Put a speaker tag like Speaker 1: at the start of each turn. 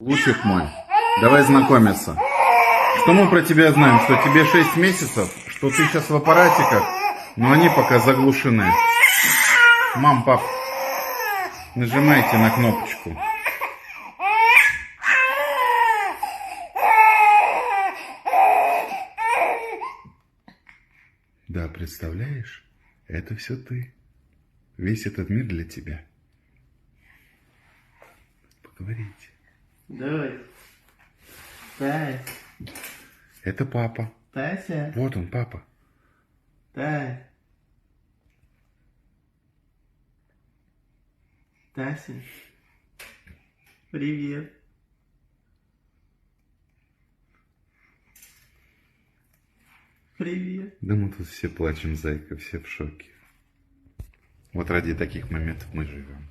Speaker 1: Лучик мой, давай знакомиться. Что мы про тебя знаем? Что тебе 6 месяцев, что ты сейчас в аппаратиках, но они пока заглушены. Мам, пап, нажимайте на кнопочку. Да, представляешь, это все ты. Весь этот мир для тебя. Поговорите.
Speaker 2: Давай. Тай.
Speaker 1: Это папа.
Speaker 2: Тася.
Speaker 1: Вот он, папа.
Speaker 2: Тай. Тася. Привет. Привет.
Speaker 1: Да мы тут все плачем, зайка, все в шоке. Вот ради таких моментов мы живем.